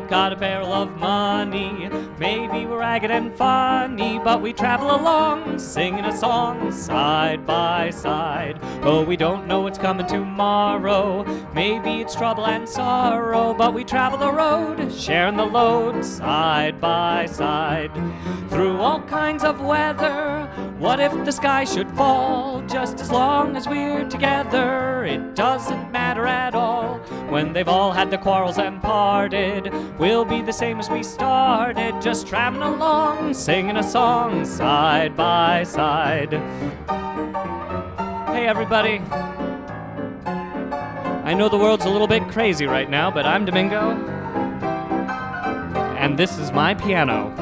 got a barrel of money. Maybe we're ragged and funny, but we travel along, singing a song side by side. Oh, we don't know what's coming tomorrow. Maybe it's trouble and sorrow, but we travel the road, sharing the load side by side. Through all kinds of weather, what if the sky should fall? Just as long as we're together, it doesn't matter at all. When they've all had their quarrels and parted, we'll be the same as we started, just traveling along, singing a song side by side. Hey everybody. I know the world's a little bit crazy right now, but I'm Domingo, and this is my piano.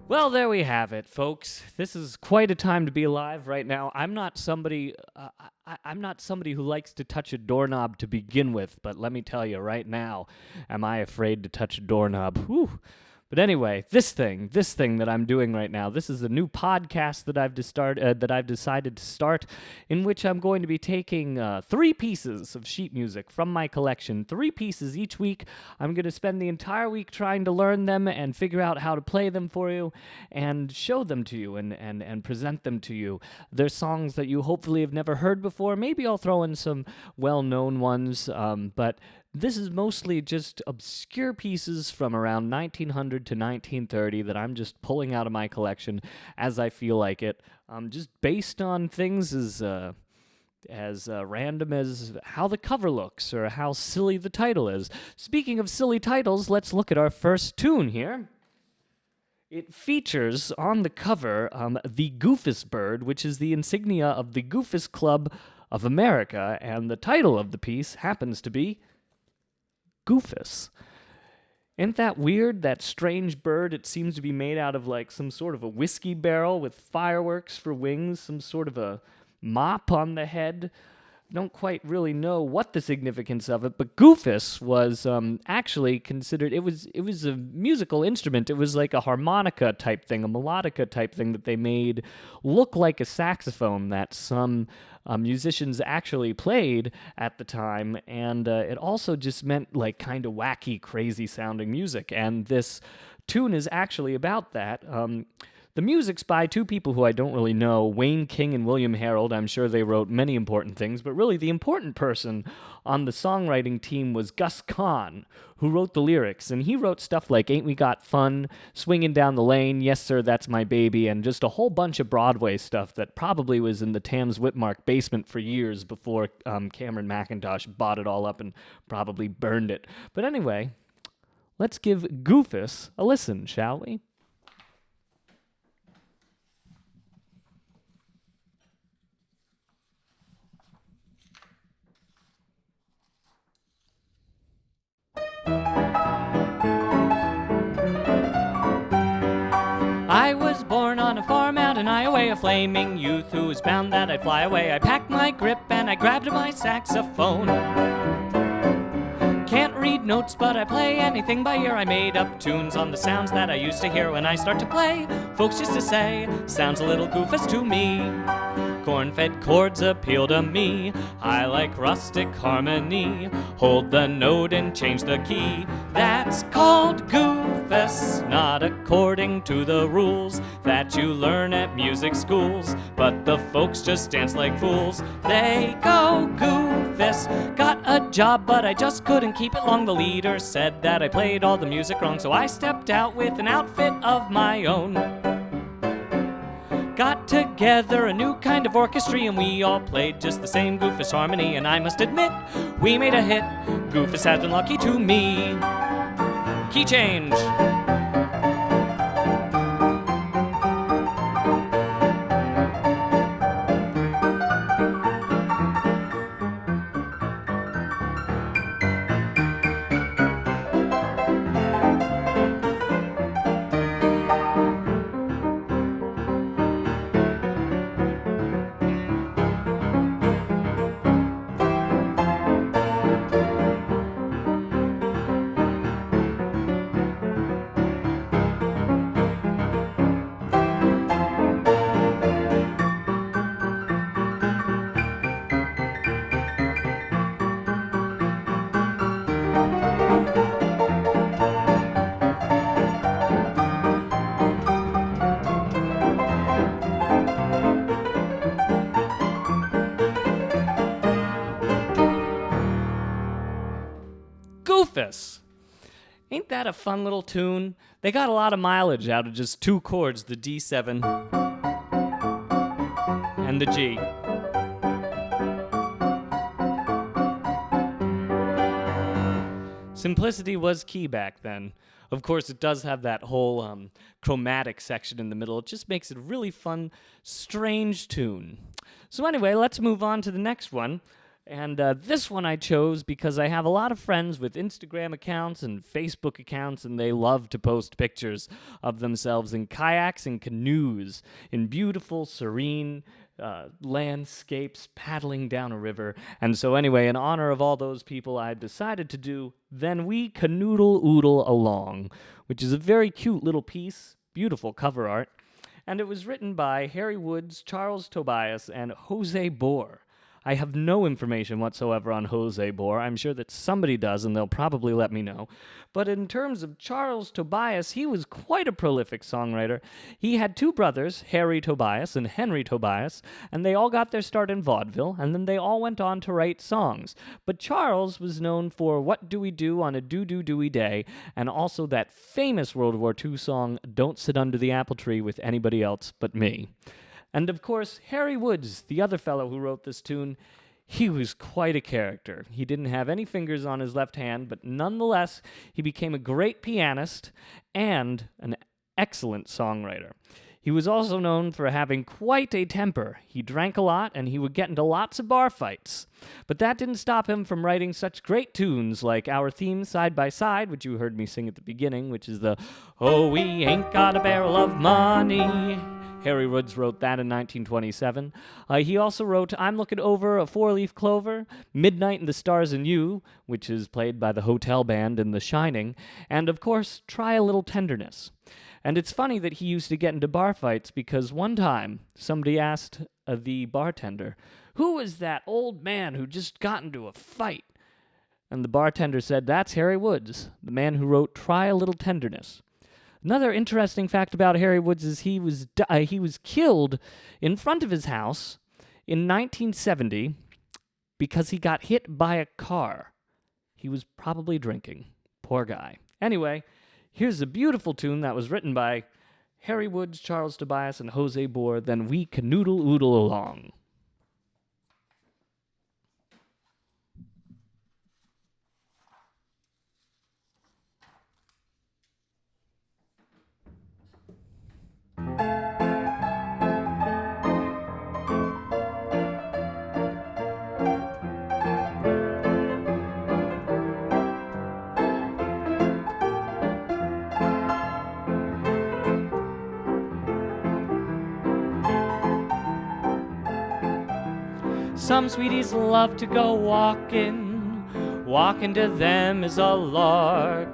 Well, there we have it, folks. This is quite a time to be alive right now. I'm not somebody who likes to touch a doorknob to begin with, but let me tell you right now, am I afraid to touch a doorknob? Whew. But anyway, this thing that I'm doing right now, this is a new podcast that I've decided to start, in which I'm going to be taking 3 pieces of sheet music from my collection, 3 pieces each week. I'm going to spend the entire week trying to learn them and figure out how to play them for you and show them to you and present them to you. They're songs that you hopefully have never heard before. Maybe I'll throw in some well-known ones, but this is mostly just obscure pieces from around 1900 to 1930 that I'm just pulling out of my collection as I feel like it, just based on things as random as how the cover looks or how silly the title is. Speaking of silly titles, let's look at our first tune here. It features on the cover the Goofus bird, which is the insignia of the Goofus Club of America, and the title of the piece happens to be Goofus. Isn't that weird? That strange bird, it seems to be made out of like some sort of a whiskey barrel with fireworks for wings, some sort of a mop on the head. Don't quite really know what the significance of it, but Goofus was actually considered, it was a musical instrument. It was like a harmonica type thing, a melodica type thing that they made look like a saxophone that some musicians actually played at the time, and it also just meant like kind of wacky, crazy sounding music, and this tune is actually about that. The music's by 2 people who I don't really know, Wayne King and William Harold. I'm sure they wrote many important things, but really the important person on the songwriting team was Gus Kahn, who wrote the lyrics, and he wrote stuff like Ain't We Got Fun, Swinging Down the Lane, Yes Sir, That's My Baby, and just a whole bunch of Broadway stuff that probably was in the Tams Whitmark basement for years before Cameron McIntosh bought it all up and probably burned it. But anyway, let's give Goofus a listen, shall we? I was born on a farm out in Iowa, a flaming youth who was bound that I'd fly away. I packed my grip and I grabbed my saxophone. Can't read notes, but I play anything by ear. I made up tunes on the sounds that I used to hear when I start to play. Folks used to say, sounds a little Goofus to me. Corn-fed chords appeal to me. I like rustic harmony. Hold the note and change the key. That's called Goofus, not according to the rules that you learn at music schools. But the folks just dance like fools. They go Goofus. Got a job, but I just couldn't keep it long. The leader said that I played all the music wrong, so I stepped out with an outfit of my own. Got together a new kind of orchestra, and we all played just the same Goofus harmony, and I must admit, we made a hit. Goofus has been lucky to me. Key change. Rufus. Ain't that a fun little tune? They got a lot of mileage out of just two chords, the D7 and the G. Simplicity was key back then. Of course, it does have that whole chromatic section in the middle. It just makes it a really fun, strange tune. So anyway, let's move on to the next one. And this one I chose because I have a lot of friends with Instagram accounts and Facebook accounts, and they love to post pictures of themselves in kayaks and canoes in beautiful, serene landscapes paddling down a river. And so anyway, in honor of all those people, I decided to do Then We Canoodle Oodle Along, which is a very cute little piece, beautiful cover art. And it was written by Harry Woods, Charles Tobias, and Jose Bohr. I have no information whatsoever on Jose Bohr. I'm sure that somebody does, and they'll probably let me know. But in terms of Charles Tobias, he was quite a prolific songwriter. He had two brothers, Harry Tobias and Henry Tobias, and they all got their start in vaudeville, and then they all went on to write songs. But Charles was known for What Do We Do on a Do-Do-Dooey Day, and also that famous World War II song, Don't Sit Under the Apple Tree with Anybody Else But Me. And of course, Harry Woods, the other fellow who wrote this tune, he was quite a character. He didn't have any fingers on his left hand, but nonetheless, he became a great pianist and an excellent songwriter. He was also known for having quite a temper. He drank a lot, and he would get into lots of bar fights. But that didn't stop him from writing such great tunes like our theme, Side by Side, which you heard me sing at the beginning, which is the Oh, We Ain't Got a Barrel of Money. Harry Woods wrote that in 1927. He also wrote I'm Looking Over a Four-Leaf Clover, Midnight and the Stars and You, which is played by the Hotel Band in The Shining, and of course, Try a Little Tenderness. And it's funny that he used to get into bar fights because one time somebody asked the bartender, who was that old man who just got into a fight? And the bartender said, that's Harry Woods, the man who wrote Try a Little Tenderness. Another interesting fact about Harry Woods is he was killed in front of his house in 1970 because he got hit by a car. He was probably drinking. Poor guy. Anyway, here's a beautiful tune that was written by Harry Woods, Charles Tobias, and Jose Bohr, Then We Canoodle Oodle Along. Some sweeties love to go walking. Walking to them is a lark.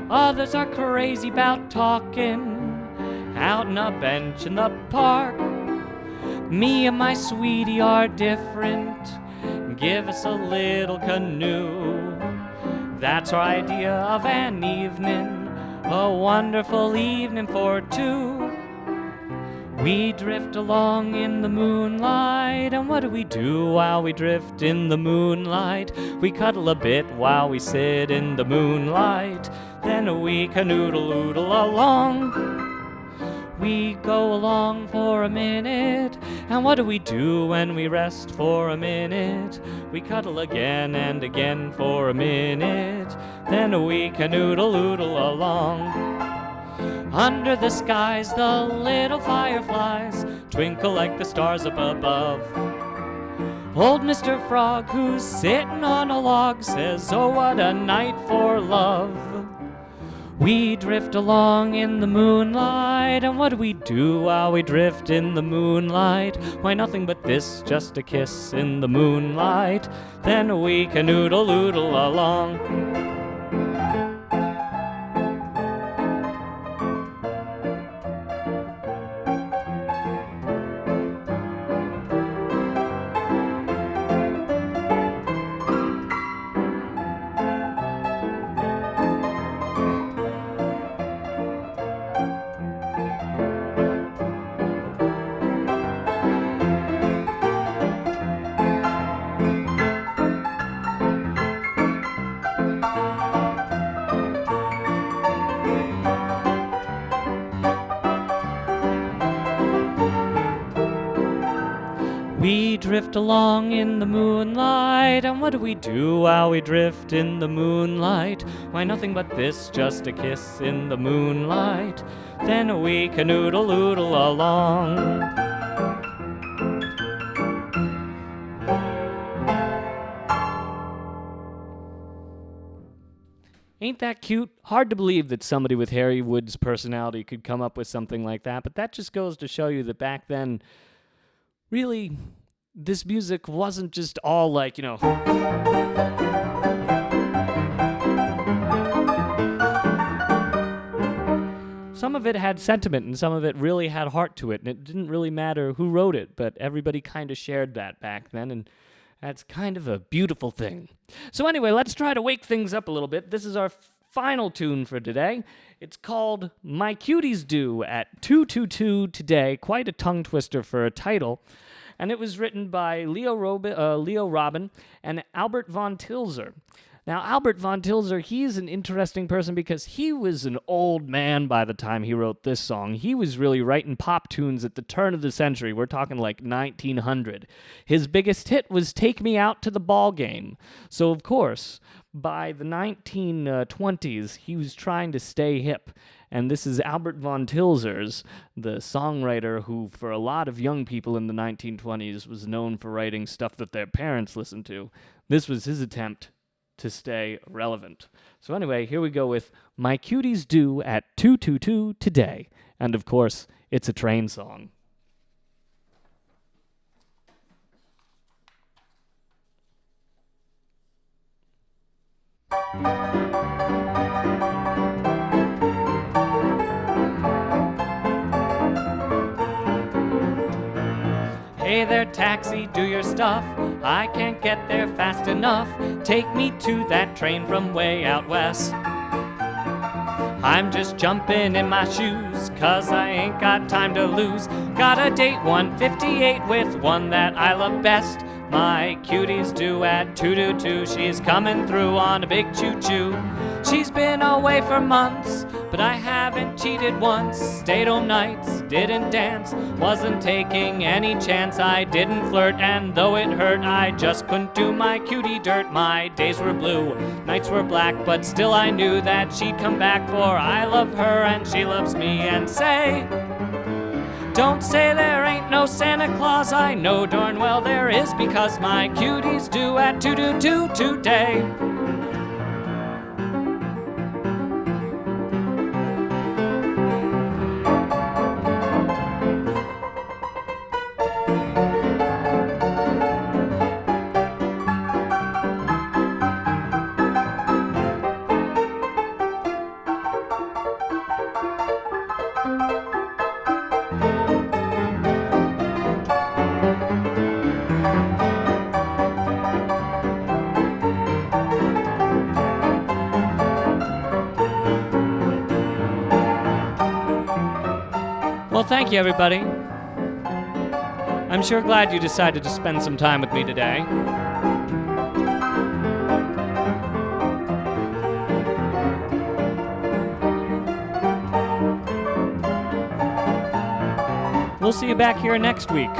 Others are crazy about talking out on a bench in the park. Me and my sweetie are different. Give us a little canoe. That's our idea of an evening, a wonderful evening for two. We drift along in the moonlight, and what do while we drift in the moonlight? We cuddle a bit while we sit in the moonlight, then we canoodle-oodle along. We go along for a minute, and what do when we rest for a minute? We cuddle again and again for a minute, then we canoodle-oodle along. Under the skies, the little fireflies twinkle like the stars up above. Old Mr. Frog, who's sitting on a log, says, oh, what a night for love. We drift along in the moonlight, and what do while we drift in the moonlight? Why, nothing but this, just a kiss in the moonlight. Then we canoodle-oodle along. drift along in the moonlight. And what do we do while we drift in the moonlight? Why, nothing but this, just a kiss in the moonlight. Then we canoodle-oodle along. Ain't that cute? Hard to believe that somebody with Harry Wood's personality could come up with something like that, but that just goes to show you that back then, really, this music wasn't just all like, some of it had sentiment and some of it really had heart to it, and it didn't really matter who wrote it, but everybody kind of shared that back then, and that's kind of a beautiful thing. So anyway, let's try to wake things up a little bit. This is our final tune for today. It's called My Cuties Do at 222 Today. Quite a tongue twister for a title. And it was written by Leo Robin and Albert von Tilzer. Now, Albert von Tilzer, he's an interesting person because he was an old man by the time he wrote this song. He was really writing pop tunes at the turn of the century. We're talking like 1900. His biggest hit was Take Me Out to the Ball Game. So, of course, by the 1920s, he was trying to stay hip. And this is Albert von Tilzer's, the songwriter who, for a lot of young people in the 1920s, was known for writing stuff that their parents listened to. This was his attempt to stay relevant. So anyway, here we go with My Cuties Do at 222 Today. And of course, it's a train song. Hey there, taxi, do your stuff. I can't get there fast enough. Take me to that train from way out west. I'm just jumping in my shoes, 'cause I ain't got time to lose. Got a date 158 with one that I love best. My cuties do at 222. She's coming through on a big choo-choo. She's been away for months, but I haven't cheated once. Stayed all nights, didn't dance, wasn't taking any chance. I didn't flirt, and though it hurt, I just couldn't do my cutie dirt. My days were blue, nights were black, but still I knew that she'd come back, for I love her and she loves me. And say, don't say there ain't no Santa Claus. I know darn well there is, because my cuties do at 222 today. Well, thank you, everybody. I'm sure glad you decided to spend some time with me today. We'll see you back here next week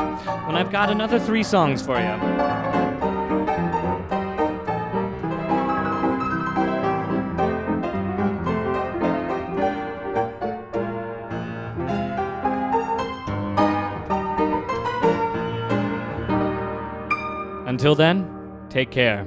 when I've got another 3 songs for you. Until then, take care.